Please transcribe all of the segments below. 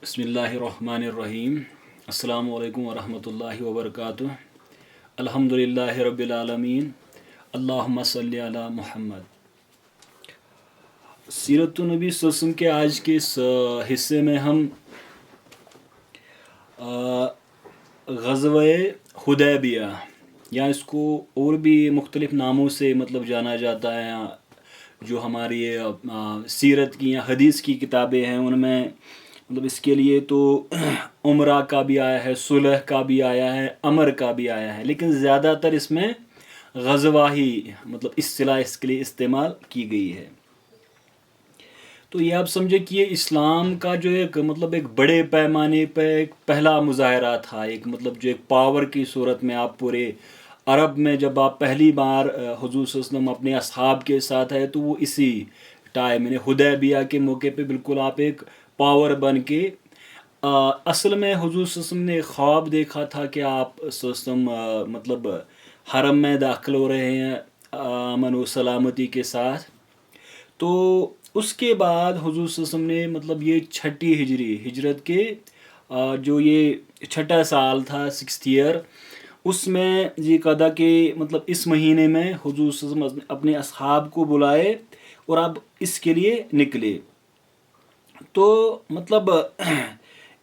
بسم اللہ الرحمن الرحیم السلام علیکم ورحمۃ اللہ وبرکاتہ الحمد للہ رب العالمین اللہم صلی علی محمد۔ سیرت النبی صلی اللہ علیہ وسلم کے آج کے اس حصے میں ہم غزوہ حدیبیہ یا اس کو اور بھی مختلف ناموں سے جانا جاتا ہے، جو ہماری سیرت کی یا حدیث کی کتابیں ہیں ان میں اس کے لیے تو عمرہ کا بھی آیا ہے، صلح کا بھی آیا ہے، امر کا بھی آیا ہے، لیکن زیادہ تر اس میں غزوہ ہی اصطلاح اس کے لیے استعمال کی گئی ہے۔ تو یہ آپ سمجھے کہ یہ اسلام کا جو ایک بڑے پیمانے پہ ایک پہلا مظاہرہ تھا، ایک جو ایک پاور کی صورت میں آپ پورے عرب میں جب آپ پہلی بار حضور صلی اللہ علیہ وسلم اپنے اصحاب کے ساتھ آئے تو وہ اسی ٹائم حدیبیہ کے موقع پہ بالکل آپ ایک پاور بن کے اصل میں حضور صلی اللہ علیہ وسلم نے خواب دیکھا تھا کہ آپ صلی اللہ علیہ وسلم حرم میں داخل ہو رہے ہیں امن و سلامتی کے ساتھ۔ تو اس کے بعد حضور صلی اللہ علیہ وسلم نے یہ چھٹی ہجرت کے جو یہ چھٹا سال تھا، 6th ایئر، اس میں یہ کہا کہ اس مہینے میں حضور صلی اللہ علیہ وسلم اپنے اصحاب کو بلائے اور اب اس کے لیے نکلے۔ تو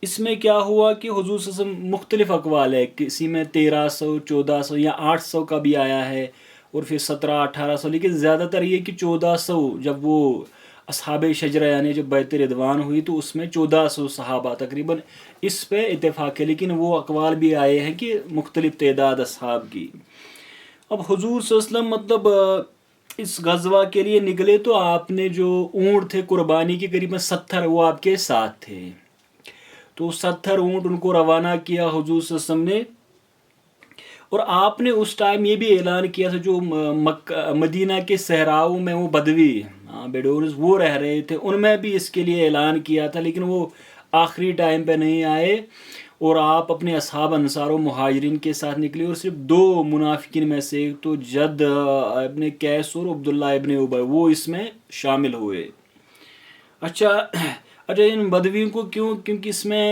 اس میں کیا ہوا کہ حضور صلی اللہ علیہ وسلم مختلف اقوال ہے، کسی میں 1300 1400 یا 800 کا بھی آیا ہے، اور پھر 1700 1800، لیکن زیادہ تر یہ کہ 1400 جب وہ اصحاب شجرہ یعنی جب بیعت رضوان ہوئی تو اس میں 1400 صحابہ تقریباً اس پہ اتفاق ہے، لیکن وہ اقوال بھی آئے ہیں کہ مختلف تعداد اصحاب کی۔ اب حضور صلی اللہ علیہ وسلم اس غزوہ کے لیے نکلے تو آپ نے جو اونٹ تھے قربانی کے قریب 70 وہ آپ کے ساتھ تھے، تو 70 اونٹ ان کو روانہ کیا حضور صلی اللہ علیہ وسلم نے۔ اور آپ نے اس ٹائم یہ بھی اعلان کیا تھا جو مدینہ کے صحراؤں میں وہ بدوی بیڈورز وہ رہ رہے تھے، ان میں بھی اس کے لیے اعلان کیا تھا، لیکن وہ آخری ٹائم پہ نہیں آئے، اور آپ اپنے اصحاب انصار و مہاجرین کے ساتھ نکلے، اور صرف 2 منافقین میں سے ایک تو جد ابن قیس اور عبداللہ ابن ابی وہ اس میں شامل ہوئے۔ اچھا ان بدویوں کو کیوں؟ کیونکہ اس میں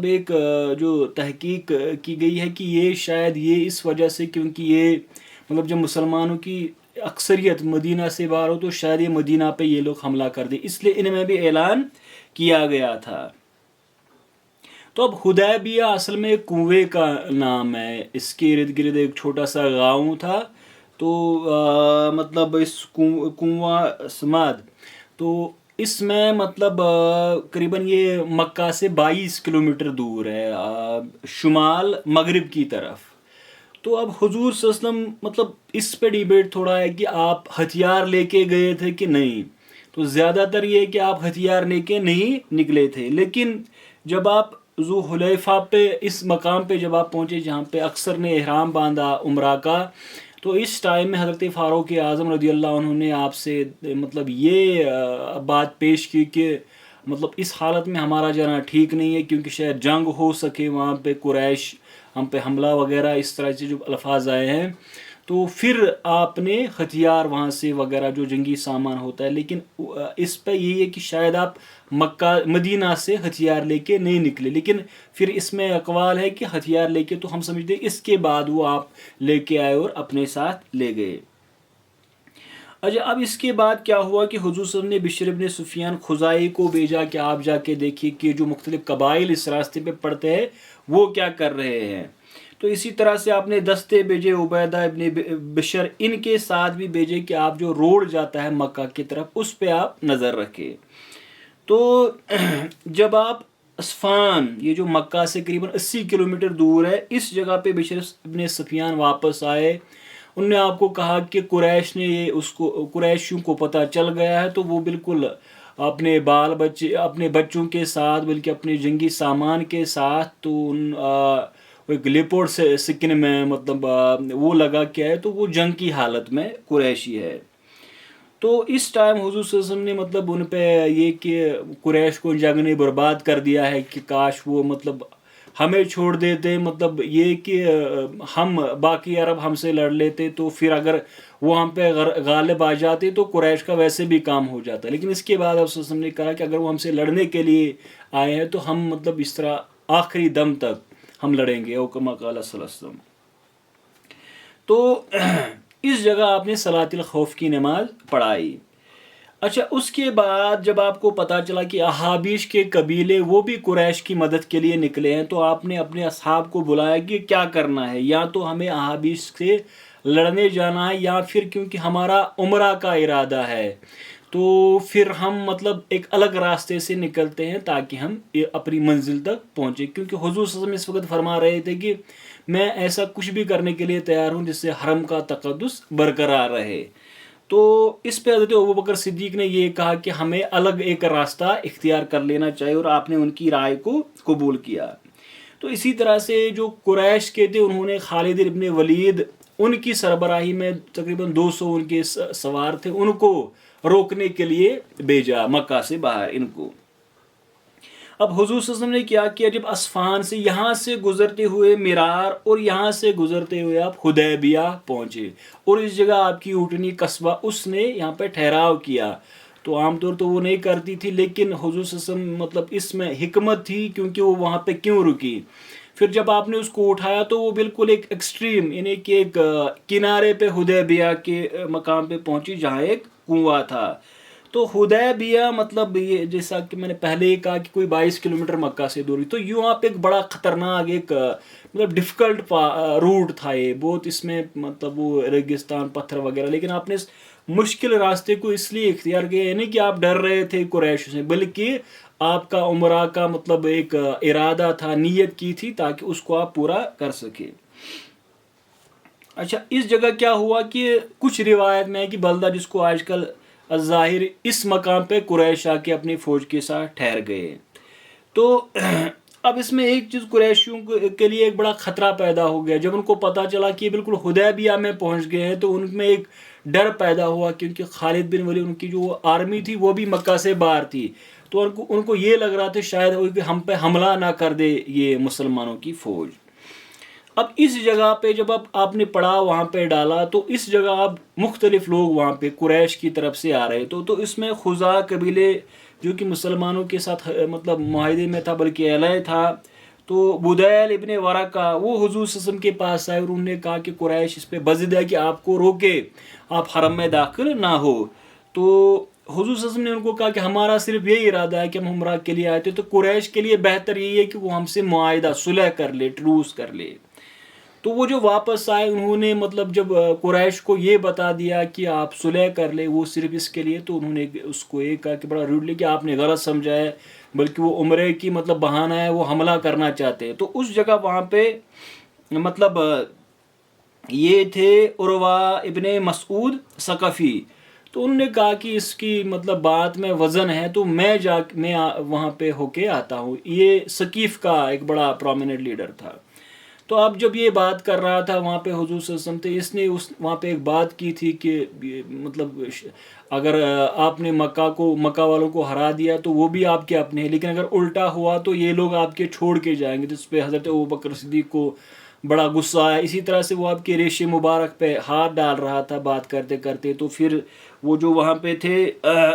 ایک جو تحقیق کی گئی ہے کہ یہ شاید یہ اس وجہ سے کیونکہ یہ جب مسلمانوں کی اکثریت مدینہ سے باہر ہو تو شاید یہ مدینہ پہ یہ لوگ حملہ کر دیں، اس لیے ان میں بھی اعلان کیا گیا تھا۔ تو اب حدیبیہ اصل میں ایک کنویں کا نام ہے، اس کے ارد گرد ایک چھوٹا سا گاؤں تھا، تو اس کنواں سماد، تو اس میں قریباً یہ مکہ سے 22 کلومیٹر دور ہے شمال مغرب کی طرف۔ تو اب حضور صلی اللہ علیہ وسلم اس پہ ڈیبیٹ تھوڑا ہے کہ آپ ہتھیار لے کے گئے تھے کہ نہیں، تو زیادہ تر یہ کہ آپ ہتھیار لے کے نہیں نکلے تھے، لیکن جب آپ ذو حلیفہ پہ اس مقام پہ جب آپ پہنچے جہاں پہ اکثر نے احرام باندھا عمرہ کا، تو اس ٹائم میں حضرت فاروق اعظم رضی اللہ عنہ نے آپ سے یہ بات پیش کی کہ اس حالت میں ہمارا جانا ٹھیک نہیں ہے، کیونکہ شاید جنگ ہو سکے وہاں پہ، قریش ہم پہ حملہ وغیرہ اس طرح سے جو الفاظ آئے ہیں، تو پھر آپ نے ہتھیار وہاں سے وغیرہ جو جنگی سامان ہوتا ہے، لیکن اس پہ یہی ہے کہ شاید آپ مدینہ سے ہتھیار لے کے نہیں نکلے، لیکن پھر اس میں اقوال ہے کہ ہتھیار لے کے تو ہم سمجھتے ہیں اس کے بعد وہ آپ لے کے آئے اور اپنے ساتھ لے گئے۔ اچھا اب اس کے بعد کیا ہوا کہ حضور صلی اللہ علیہ وسلم نے بشر ابن سفیان خزاعی کو بھیجا کہ آپ جا کے دیکھیے کہ جو مختلف قبائل اس راستے پہ پڑتے ہیں وہ کیا کر رہے ہیں۔ تو اسی طرح سے آپ نے دستے بھیجے عبیدہ ابن بشر، ان کے ساتھ بھی بھیجے کہ آپ جو روڈ جاتا ہے مکہ کی طرف اس پہ آپ نظر رکھیں۔ تو جب آپ اسفان، یہ جو مکہ سے قریباً 80 کلومیٹر دور ہے، اس جگہ پہ بشر ابن سفیان واپس آئے، انہوں نے آپ کو کہا کہ قریشیوں کو پتہ چل گیا ہے، تو وہ بالکل اپنے اپنے بچوں کے ساتھ بلکہ اپنے جنگی سامان کے ساتھ تو ایک لیپورڈ سے سکن میں وہ لگا کے آئے، تو وہ جنگ کی حالت میں قریشی ہے۔ تو اس ٹائم حضور صلی اللہ علیہ وسلم نے ان پہ یہ کہ قریش کو جنگ نے برباد کر دیا ہے کہ کاش وہ ہمیں چھوڑ دیتے، مطلب یہ کہ ہم باقی عرب ہم سے لڑ لیتے، تو پھر اگر وہ ہم پہ غالب آ جاتے تو قریش کا ویسے بھی کام ہو جاتا. لیکن اس کے بعد آپ نے کہا کہ اگر وہ ہم سے لڑنے کے لیے آئے ہیں تو ہم مطلب اس طرح آخری دم تک ہم لڑیں گے، او کما قال صلی اللہ علیہ وسلم. تو اس جگہ آپ نے صلاۃ الخوف کی نماز پڑھائی. اچھا، اس کے بعد جب آپ کو پتہ چلا کہ احابیش کے قبیلے وہ بھی قریش کی مدد کے لیے نکلے ہیں، تو آپ نے اپنے اصحاب کو بلایا کہ کیا کرنا ہے، یا تو ہمیں احابیش سے لڑنے جانا ہے، یا پھر کیونکہ ہمارا عمرہ کا ارادہ ہے تو پھر ہم مطلب ایک الگ راستے سے نکلتے ہیں تاکہ ہم اپنی منزل تک پہنچے. کیونکہ حضور صلی اللہ علیہ وسلم اس وقت فرما رہے تھے کہ میں ایسا کچھ بھی کرنے کے لیے تیار ہوں جس سے حرم کا تقدس برقرار رہے. تو اس پہ حضرت ابوبکر صدیق نے یہ کہا کہ ہمیں الگ ایک راستہ اختیار کر لینا چاہیے، اور آپ نے ان کی رائے کو قبول کیا. تو اسی طرح سے جو قریش کے تھے انہوں نے خالد ابن ولید، ان کی سربراہی میں تقریباً 200 ان کے سوار تھے، ان کو روکنے کے لیے بھیجا مکہ سے باہر ان کو. اب حضور صلی اللہ علیہ وسلم نے کیا کیا، جب اصفہان سے یہاں سے گزرتے ہوئے مرار اور یہاں سے گزرتے ہوئے آپ حدیبیہ پہنچے، اور اس جگہ آپ کی اونٹنی قصبہ اس نے یہاں پہ ٹھہراؤ کیا. تو عام طور تو وہ نہیں کرتی تھی، لیکن حضور صلی اللہ علیہ وسلم مطلب اس میں حکمت تھی کیونکہ وہ وہاں پہ کیوں رکی. پھر جب آپ نے اس کو اٹھایا تو وہ بالکل ایک ایکسٹریم، یعنی کہ ایک کنارے پہ حدیبیہ کے مقام پہ پہنچی جہاں ایک کنواں تھا. تو حدیبیہ مطلب یہ جیسا کہ میں نے پہلے ہی کہا کہ کوئی 22 کلومیٹر مکہ سے دور. تو یوں آپ ایک بڑا خطرناک ایک مطلب ڈیفیکلٹ روٹ تھا یہ بہت، اس میں مطلب وہ ریگستان پتھر وغیرہ. لیکن آپ نے اس مشکل راستے کو اس لیے اختیار کیا، یعنی کہ آپ ڈر رہے تھے قریش سے، بلکہ آپ کا عمرہ کا مطلب ایک ارادہ تھا، نیت کی تھی تاکہ اس کو آپ پورا کر سکے. اچھا، اس جگہ کیا ہوا کہ کچھ روایت میں ہے کہ بلدہ جس کو آج کل الظاہر، اس مقام پہ قریش آ کے اپنی فوج کے ساتھ ٹھہر گئے. تو اب اس میں ایک چیز قریشیوں کے لیے ایک بڑا خطرہ پیدا ہو گیا. جب ان کو پتہ چلا کہ بالکل حدیبیہ میں پہنچ گئے ہیں تو ان میں ایک ڈر پیدا ہوا، کیونکہ خالد بن ولید ان کی جو آرمی تھی وہ بھی مکہ سے باہر تھی. تو ان کو یہ لگ رہا تھا شاید کہ ہم پہ حملہ نہ کر دے یہ مسلمانوں کی فوج. اب اس جگہ پہ جب آپ نے پڑھا وہاں پہ ڈالا، تو اس جگہ اب مختلف لوگ وہاں پہ قریش کی طرف سے آ رہے. تو اس میں خزاع قبیلے جو کہ مسلمانوں کے ساتھ مطلب معاہدے میں تھا بلکہ علیہ تھا، تو بدیل ابن ورقہ وہ حضور صلی اللہ علیہ وسلم کے پاس آئے اور انہوں نے کہا کہ قریش اس پہ بضد ہے کہ آپ کو روکے، آپ حرم میں داخل نہ ہو. تو حضور صلی اللہ علیہ وسلم نے ان کو کہا کہ ہمارا صرف یہی ارادہ ہے کہ ہم عمرہ کے لیے آئے تھے. تو قریش کے لیے بہتر یہی ہے کہ وہ ہم سے معاہدہ صلح کر لے، ٹروس کر لے. تو وہ جو واپس آئے انہوں نے مطلب جب قریش کو یہ بتا دیا کہ آپ صلح کر لیں وہ صرف اس کے لیے، تو انہوں نے اس کو یہ کہا کہ بڑا روڈلی کہ آپ نے غلط سمجھا ہے، بلکہ وہ عمرے کی مطلب بہانہ ہے، وہ حملہ کرنا چاہتے ہیں. تو اس جگہ وہاں پہ مطلب یہ تھے عروہ ابن مسعود ثقفی. تو انہوں نے کہا کہ اس کی مطلب بات میں وزن ہے، تو میں وہاں پہ ہو کے آتا ہوں. یہ ثقیف کا ایک بڑا پرومیننٹ لیڈر تھا. تو اب جب یہ بات کر رہا تھا وہاں پہ حضور صلی اللہ علیہ وسلم تھے، اس نے وہاں پہ ایک بات کی تھی کہ مطلب اگر آپ نے مکہ والوں کو ہرا دیا تو وہ بھی آپ کے اپنے ہیں، لیکن اگر الٹا ہوا تو یہ لوگ آپ کے چھوڑ کے جائیں گے. جس پہ حضرت ابوبکر صدیق کو بڑا غصہ آیا. اسی طرح سے وہ آپ کے ریشے مبارک پہ ہاتھ ڈال رہا تھا بات کرتے کرتے. تو پھر وہ جو وہاں پہ تھے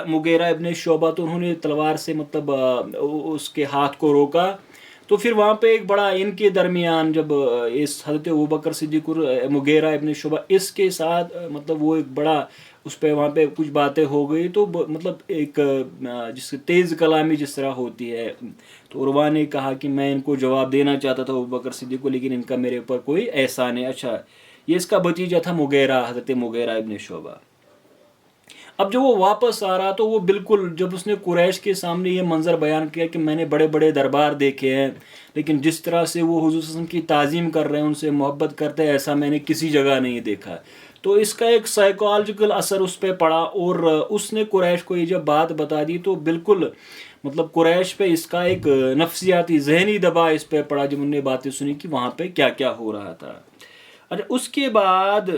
مغیرہ ابن شعبہ، تو انہوں نے تلوار سے مطلب اس کے ہاتھ کو روکا. تو پھر وہاں پہ ایک بڑا ان کے درمیان جب اس حضرت ابوبکر صدیق اور مغیرہ ابن شعبہ اس کے ساتھ مطلب وہ ایک بڑا اس پہ وہاں پہ کچھ باتیں ہو گئی. تو مطلب ایک جس تیز کلامی جس طرح ہوتی ہے، تو عروہ نے کہا کہ میں ان کو جواب دینا چاہتا تھا ابوبکر صدیق کو، لیکن ان کا میرے اوپر کوئی احسان ہے. اچھا، یہ اس کا بھتیجا تھا مغیرہ، حضرت مغیرہ ابن شعبہ. اب جب وہ واپس آ رہا تو وہ بالکل جب اس نے قریش کے سامنے یہ منظر بیان کیا کہ میں نے بڑے بڑے دربار دیکھے ہیں، لیکن جس طرح سے وہ حضور صلی اللہ علیہ وسلم کی تعظیم کر رہے ہیں، ان سے محبت کرتے ہیں، ایسا میں نے کسی جگہ نہیں دیکھا. تو اس کا ایک سائیکالوجیکل اثر اس پہ پڑا، اور اس نے قریش کو یہ جب بات بتا دی تو بالکل مطلب قریش پہ اس کا ایک نفسیاتی ذہنی دباؤ اس پہ پڑا جب انہوں نے باتیں سنی کہ وہاں پہ کیا کیا ہو رہا تھا. اچھا، اس کے بعد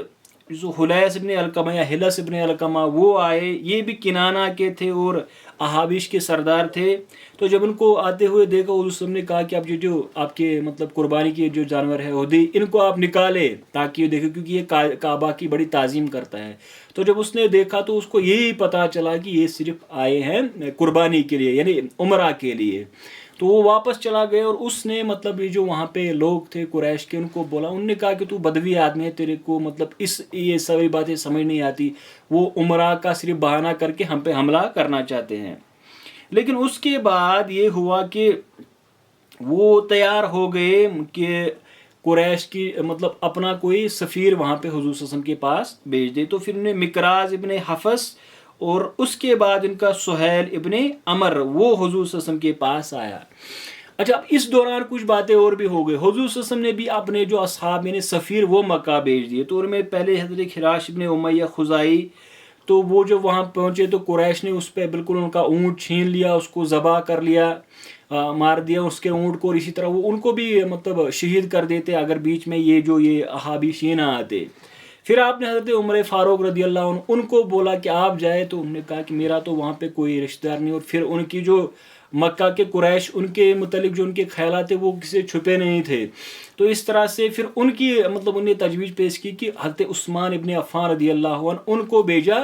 جو حلیس ابن علقمہ یا حلس ابن علقمہ وہ آئے، یہ بھی کنانہ کے تھے اور احابیش کے سردار تھے. تو جب ان کو آتے ہوئے دیکھا، حضور صلی اللہ علیہ وسلم نے کہا کہ اب جو آپ کے مطلب قربانی کے جو جانور ہے ہدی، ان کو آپ نکالے تاکہ دیکھیں، کیونکہ یہ کعبہ کی بڑی تعظیم کرتا ہے. تو جب اس نے دیکھا تو اس کو یہی پتہ چلا کہ یہ صرف آئے ہیں قربانی کے لیے، یعنی عمرہ کے لیے. تو وہ واپس چلا گیا، اور اس نے مطلب یہ جو وہاں پہ لوگ تھے قریش کے، ان کو بولا، انہوں نے کہا کہ تو بدوی آدمی ہے، تیرے کو مطلب یہ ساری باتیں سمجھ نہیں آتی، وہ عمرہ کا صرف بہانہ کر کے ہم پہ حملہ کرنا چاہتے ہیں. لیکن اس کے بعد یہ ہوا کہ وہ تیار ہو گئے کہ قریش کی مطلب اپنا کوئی سفیر وہاں پہ حضور صلی اللہ علیہ وسلم کے پاس بھیج دے. تو پھر انہیں مکراز ابن حفص اور اس کے بعد ان کا سہیل ابن عمر وہ حضور صلی اللہ علیہ وسلم کے پاس آیا. اچھا، اب اس دوران کچھ باتیں اور بھی ہو گئی. حضور صلی اللہ علیہ وسلم نے بھی اپنے جو اصحاب یعنی سفیر وہ مکہ بھیج دیے. تو ان میں پہلے حضرت خراش ابن امیہ خزائی، تو وہ جب وہاں پہنچے تو قریش نے اس پہ بالکل ان کا اونٹ چھین لیا، اس کو ذبح کر لیا، مار دیا اس کے اونٹ کو. اور اسی طرح وہ ان کو بھی مطلب شہید کر دیتے اگر بیچ میں یہ احابیش نہ آتے. پھر آپ نے حضرت عمر فاروق رضی اللہ عنہ ان کو بولا کہ آپ جائے. تو انہوں نے کہا کہ میرا تو وہاں پہ کوئی رشتہ دار نہیں. اور پھر ان کی جو مکہ کے قریش، ان کے متعلق جو ان کے خیالات تھے وہ کسی چھپے نہیں تھے. تو اس طرح سے پھر ان کی مطلب انہیں تجویز پیش کی کہ حضرت عثمان ابن عفان رضی اللہ عنہ ان کو بھیجا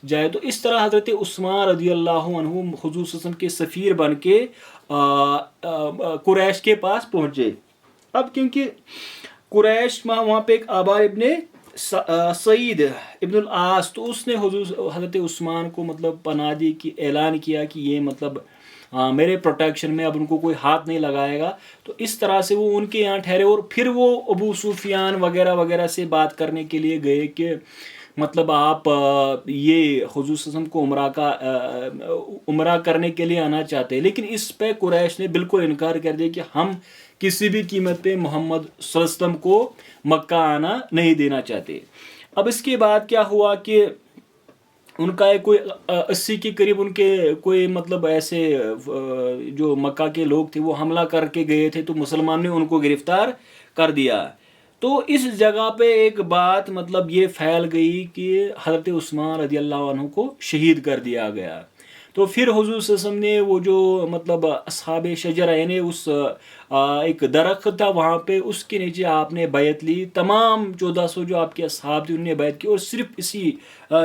جائے. تو اس طرح حضرت عثمان رضی اللہ عنہ حضور صلی اللہ علیہ وسلم کے سفیر بن کے قریش کے پاس پہنچے. اب کیونکہ قریش وہاں پہ ایک آبا ابن سعید ابن العاص، تو اس نے حضرت عثمان کو مطلب پناہ دی، کہ اعلان کیا کہ یہ مطلب میرے پروٹیکشن میں، اب ان کو کوئی ہاتھ نہیں لگائے گا. تو اس طرح سے وہ ان کے یہاں ٹھہرے. اور پھر وہ ابو سفیان وغیرہ وغیرہ سے بات کرنے کے لیے گئے کہ مطلب آپ یہ حضور صلی اللہ علیہ وسلم کو عمرہ کرنے کے لیے آنا چاہتے ہیں. لیکن اس پہ قریش نے بالکل انکار کر دیا کہ ہم کسی بھی قیمت پہ محمد صلی اللہ علیہ وسلم کو مکہ آنا نہیں دینا چاہتے. اب اس کے بعد کیا ہوا کہ ان کا کوئی 80 کے قریب ان کے کوئی مطلب ایسے جو مکہ کے لوگ تھے وہ حملہ کر کے گئے تھے. تو مسلمان نے ان کو گرفتار کر دیا. تو اس جگہ پہ ایک بات مطلب یہ پھیل گئی کہ حضرت عثمان رضی اللہ عنہ کو شہید کر دیا گیا. تو پھر حضور صلی اللہ علیہ وسلم نے وہ جو مطلب اصحاب شجرہ یعنی اس ایک درخت تھا وہاں پہ، اس کے نیچے آپ نے بیعت لی. تمام 1400 جو آپ کے اصحاب تھے انہوں نے بیعت کی. اور صرف اسی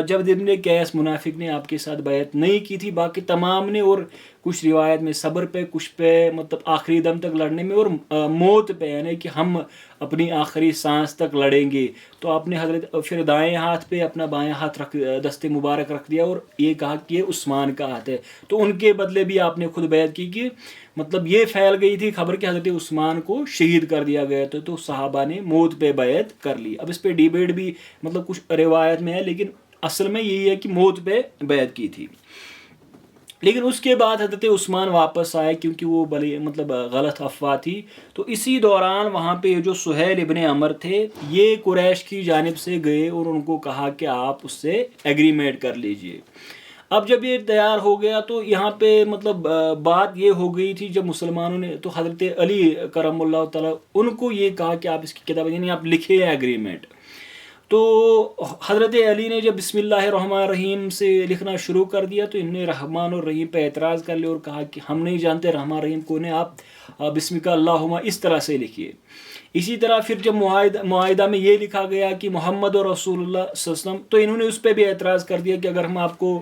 جب ابن قیس منافق نے آپ کے ساتھ بیعت نہیں کی تھی، باقی تمام نے. اور کچھ روایت میں صبر پہ، کچھ پہ مطلب آخری دم تک لڑنے میں، اور موت پہ یعنی کہ ہم اپنی آخری سانس تک لڑیں گے. تو آپ نے حضرت پھر دائیں ہاتھ پہ اپنا بائیں ہاتھ دست مبارک رکھ دیا اور یہ کہا کہ یہ عثمان کا ہاتھ ہے. تو ان کے بدلے بھی آپ نے خود بیعت کی کہ مطلب یہ پھیل گئی تھی خبر کہ حضرت عثمان کو شہید کر دیا گیا تھا. تو صحابہ نے موت پہ بیعت کر لی. اب اس پہ ڈیبیٹ بھی مطلب کچھ روایت میں ہے، لیکن اصل میں یہی ہے کہ موت پہ بیعت کی تھی. لیکن اس کے بعد حضرت عثمان واپس آئے کیونکہ وہ بڑی مطلب غلط افواہ تھی. تو اسی دوران وہاں پہ جو سہیل ابن عمر تھے یہ قریش کی جانب سے گئے اور ان کو کہا کہ آپ اس سے ایگریمنٹ کر لیجئے. اب جب یہ تیار ہو گیا تو یہاں پہ مطلب بات یہ ہو گئی تھی جب مسلمانوں نے تو حضرت علی کرم اللہ تعالیٰ ان کو یہ کہا کہ آپ اس کی کتاب یعنی آپ لکھے ایگریمنٹ. تو حضرت علی نے جب بسم اللہ الرحمن الرحیم سے لکھنا شروع کر دیا تو انہوں نے رحمان اور رحیم پہ اعتراض کر لیا اور کہا کہ ہم نہیں جانتے رحمان رحیم کون ہے، آپ بسمک اللہم اس طرح سے لکھیے. اسی طرح پھر جب معاہدہ میں یہ لکھا گیا کہ محمد اور رسول اللہ صلی اللہ علیہ وسلم، تو انہوں نے اس پہ بھی اعتراض کر دیا کہ اگر ہم آپ کو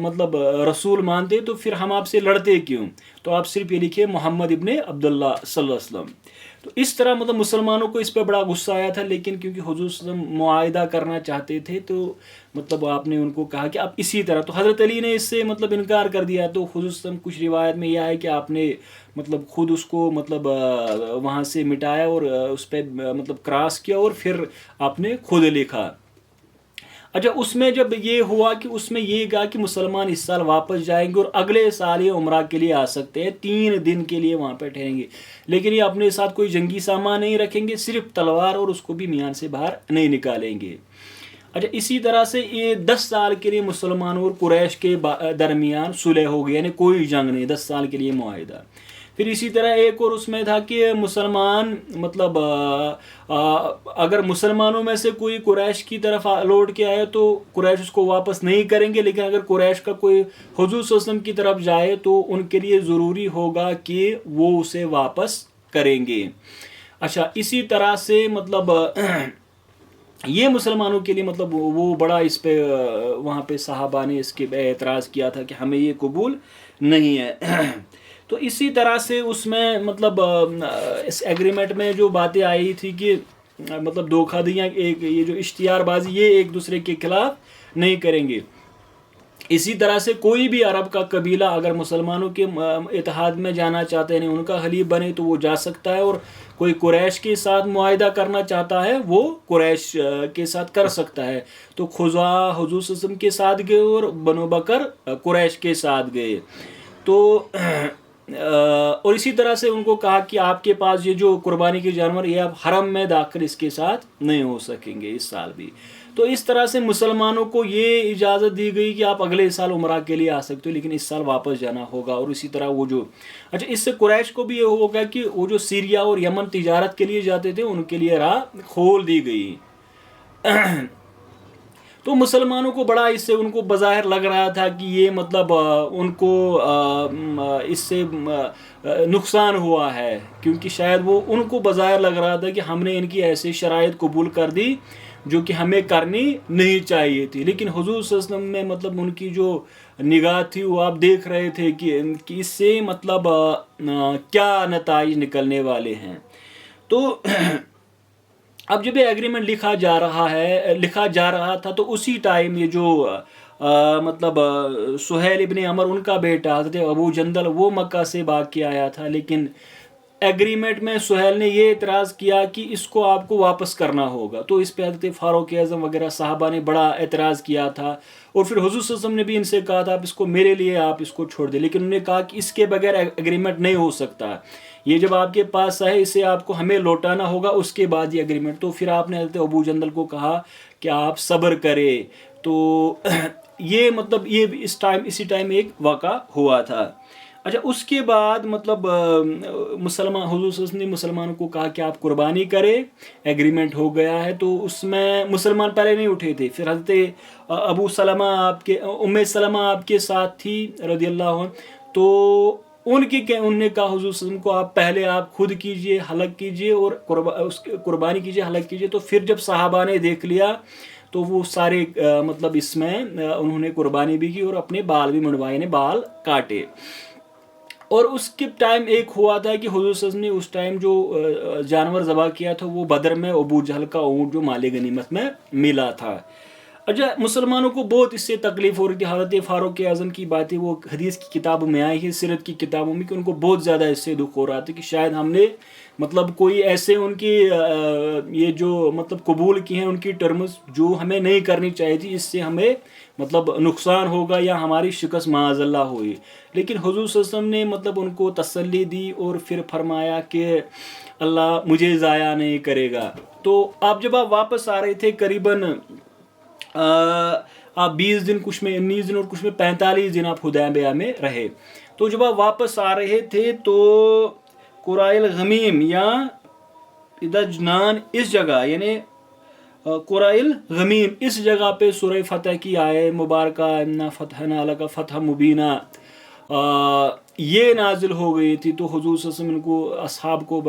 مطلب رسول مانتے تو پھر ہم آپ سے لڑتے کیوں، تو آپ صرف یہ لکھیے محمد ابن عبداللہ صلی اللہ علیہ وسلم. تو اس طرح مطلب مسلمانوں کو اس پہ بڑا غصہ آیا تھا، لیکن کیونکہ حضور صلی اللہ علیہ وسلم معاہدہ کرنا چاہتے تھے تو مطلب آپ نے ان کو کہا کہ آپ اسی طرح. تو حضرت علی نے اس سے مطلب انکار کر دیا. تو حضور صلی اللہ علیہ وسلم کچھ روایت میں یہ ہے کہ آپ نے مطلب خود اس کو مطلب وہاں سے مٹایا اور اس پہ مطلب کراس کیا اور پھر آپ نے خود لکھا. اچھا، اس میں جب یہ ہوا کہ اس میں یہ کہا کہ مسلمان اس سال واپس جائیں گے اور اگلے سال یہ عمرہ کے لیے آ سکتے ہیں، 3 دن کے لیے وہاں پہ ٹھہریں گے، لیکن یہ اپنے ساتھ کوئی جنگی سامان نہیں رکھیں گے، صرف تلوار اور اس کو بھی میان سے باہر نہیں نکالیں گے. اچھا، اسی طرح سے یہ 10 سال کے لیے مسلمانوں اور قریش کے درمیان صلح ہو گئی، یعنی کوئی جنگ نہیں، 10 سال کے لیے معاہدہ. پھر اسی طرح ایک اور اس میں تھا کہ مسلمان مطلب اگر مسلمانوں میں سے کوئی قریش کی طرف لوٹ کے آئے تو قریش اس کو واپس نہیں کریں گے، لیکن اگر قریش کا کوئی حضور صلی اللہ علیہ وسلم کی طرف جائے تو ان کے لیے ضروری ہوگا کہ وہ اسے واپس کریں گے۔ اچھا، اسی طرح سے مطلب یہ مسلمانوں کے لیے مطلب وہ بڑا اس پہ وہاں پہ صحابہ نے اس کے اعتراض کیا تھا کہ ہمیں یہ قبول نہیں ہے۔ تو اسی طرح سے اس میں مطلب اس ایگریمنٹ میں جو باتیں آئی تھی کہ مطلب دھوکہ دیاں، ایک یہ جو اشتہار بازی، یہ ایک دوسرے کے خلاف نہیں کریں گے۔ اسی طرح سے کوئی بھی عرب کا قبیلہ اگر مسلمانوں کے اتحاد میں جانا چاہتے ہیں، ان کا حلیف بنے تو وہ جا سکتا ہے، اور کوئی قریش کے ساتھ معاہدہ کرنا چاہتا ہے وہ قریش کے ساتھ کر سکتا ہے۔ تو خزاعہ حضور صلی اللہ علیہ وسلم کے ساتھ گئے اور بنو بکر قریش کے ساتھ گئے۔ تو اور اسی طرح سے ان کو کہا کہ آپ کے پاس یہ جو قربانی کے جانور، یہ آپ حرم میں داخل اس کے ساتھ نہیں ہو سکیں گے اس سال بھی۔ تو اس طرح سے مسلمانوں کو یہ اجازت دی گئی کہ آپ اگلے سال عمرہ کے لیے آ سکتے ہو، لیکن اس سال واپس جانا ہوگا۔ اور اسی طرح وہ جو اس سے قریش کو بھی یہ ہوگا کہ وہ جو سیریا اور یمن تجارت کے لیے جاتے تھے ان کے لیے راہ کھول دی گئی۔ تو مسلمانوں کو بڑا اس سے ان کو بظاہر لگ رہا تھا کہ یہ مطلب ان کو اس سے نقصان ہوا ہے، کیونکہ شاید وہ ان کو بظاہر لگ رہا تھا کہ ہم نے ان کی ایسی شرائط قبول کر دی جو کہ ہمیں کرنی نہیں چاہیے تھی۔ لیکن حضور صلی اللہ علیہ وسلم میں مطلب ان کی جو نگاہ تھی وہ آپ دیکھ رہے تھے کہ اس سے مطلب کیا نتائج نکلنے والے ہیں۔ تو اب جب یہ ایگریمنٹ لکھا جا رہا تھا تو اسی ٹائم یہ جو مطلب سہیل ابن عمر ان کا بیٹا حضرت ابو جندل وہ مکہ سے بھاگ کے آیا تھا، لیکن ایگریمنٹ میں سہیل نے یہ اعتراض کیا کہ اس کو آپ کو واپس کرنا ہوگا۔ تو اس پہ حضرت فاروق اعظم وغیرہ صحابہ نے بڑا اعتراض کیا تھا، اور پھر حضور صلی اللہ علیہ وسلم نے بھی ان سے کہا تھا آپ اس کو میرے لیے آپ اس کو چھوڑ دیں، لیکن انہوں نے کہا کہ اس کے بغیر ایگریمنٹ نہیں ہو سکتا، یہ جب آپ کے پاس آئے اسے آپ کو ہمیں لوٹانا ہوگا، اس کے بعد یہ ایگریمنٹ۔ تو پھر آپ نے حضرت ابو جندل کو کہا کہ آپ صبر کرے۔ تو یہ مطلب یہ اسی ٹائم ایک واقعہ ہوا تھا۔ اچھا، اس کے بعد مطلب حضور صلی اللہ علیہ وسلم نے مسلمانوں کو کہا کہ آپ قربانی کرے، ایگریمنٹ ہو گیا ہے۔ تو اس میں مسلمان پہلے نہیں اٹھے تھے، پھر حضرت ام سلمہ آپ کے ساتھ تھی رضی اللہ عنہ، تو انہوں نے کہا حضور صلی اللہ علیہ وسلم کو آپ پہلے آپ خود کیجئے، حلق کیجئے اور قربانی کیجئے، حلق کیجئے۔ تو پھر جب صحابہ نے دیکھ لیا تو وہ سارے مطلب اس میں انہوں نے قربانی بھی کی اور اپنے بال بھی منڈوائے، یعنی بال کاٹے۔ اور اس کے ٹائم ایک ہوا تھا کہ حضور صلی اللہ علیہ وسلم نے اس ٹائم جو جانور ذبح کیا تھا وہ بدر میں ابو جہل کا اونٹ جو مال غنیمت میں ملا تھا۔ اچھا، مسلمانوں کو بہت اس سے تکلیف ہو رہی تھی۔ حضرت فاروق اعظم کی باتیں وہ حدیث کی کتابوں میں آئی ہے، سیرت کی کتابوں میں، کہ ان کو بہت زیادہ اس سے دکھ ہو رہا تھا کہ شاید ہم نے مطلب کوئی ایسے ان کی یہ جو مطلب قبول کی ہیں ان کی ٹرمز جو ہمیں نہیں کرنی چاہیے تھی، اس سے ہمیں مطلب نقصان ہوگا یا ہماری شکست معاذ اللہ ہوئی۔ لیکن حضور صلی اللہ علیہ وسلم نے مطلب ان کو تسلی دی اور پھر فرمایا کہ اللہ مجھے ضائع نہیں کرے گا۔ تو جب آپ واپس آ رہے تھے قریباً آپ 20 دن، کچھ میں 19 دن اور کچھ میں 45 دن آپ حدیبیہ میں رہے۔ تو جب آپ واپس آ رہے تھے تو قرائل غمیم یا ادجنان اس جگہ، یعنی قرائل غمیم اس جگہ پہ سورہ فتح کی آئے مبارکہ انا فتحنا لک فتح مبینہ یہ نازل ہو گئی تھی۔ تو حضور صلی اللہ علیہ وسلم کو اصحاب کو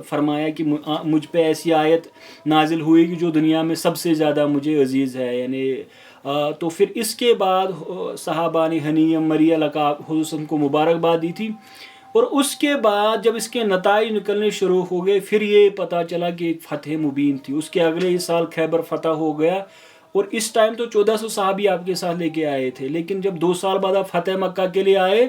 فرمایا کہ مجھ پہ ایسی آیت نازل ہوئی کہ جو دنیا میں سب سے زیادہ مجھے عزیز ہے، یعنی تو پھر اس کے بعد صحابہ نے حنیم مریہ لکا حضور صلی اللہ علیہ وسلم کو مبارکباد دی تھی۔ اور اس کے بعد جب اس کے نتائج نکلنے شروع ہو گئے پھر یہ پتہ چلا کہ ایک فتح مبین تھی۔ اس کے اگلے ہی سال خیبر فتح ہو گیا، اور اس ٹائم تو 1400 صحابی آپ کے ساتھ لے کے آئے تھے، لیکن جب 2 سال بعد آپ فتح مکہ کے لیے آئے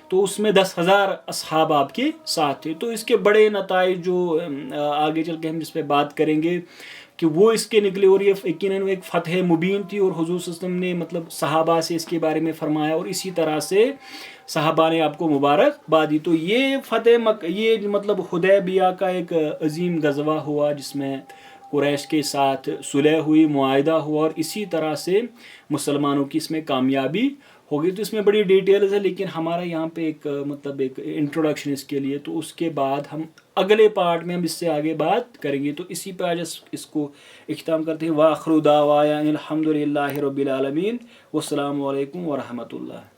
تو اس میں 10,000 اصحاب آپ کے ساتھ تھے۔ تو اس کے بڑے نتائج جو آگے چل کے ہم جس پہ بات کریں گے کہ وہ اس کے نکلے، اور یہ یقیناً ایک فتح مبین تھی، اور حضور صلی اللہ علیہ وسلم نے مطلب صحابہ سے اس کے بارے میں فرمایا، اور اسی طرح سے صحابہ نے آپ کو مبارکباد دی۔ تو یہ فتح یہ مطلب حدیبیہ کا ایک عظیم غزوہ ہوا جس میں قریش کے ساتھ صلح ہوئی، معاہدہ ہوا، اور اسی طرح سے مسلمانوں کی اس میں کامیابی ہوگی. تو اس میں بڑی ڈیٹیلز ہے، لیکن ہمارا یہاں پہ ایک مطلب ایک انٹروڈکشن اس کے لیے. تو اس کے بعد ہم اگلے پارٹ میں ہم اس سے آگے بات کریں گے. تو اسی پہ آج اس کو اختتام کرتے ہیں. وآخر دعوانا الحمد للہ رب العالمین. والسلام علیکم ورحمۃ اللہ.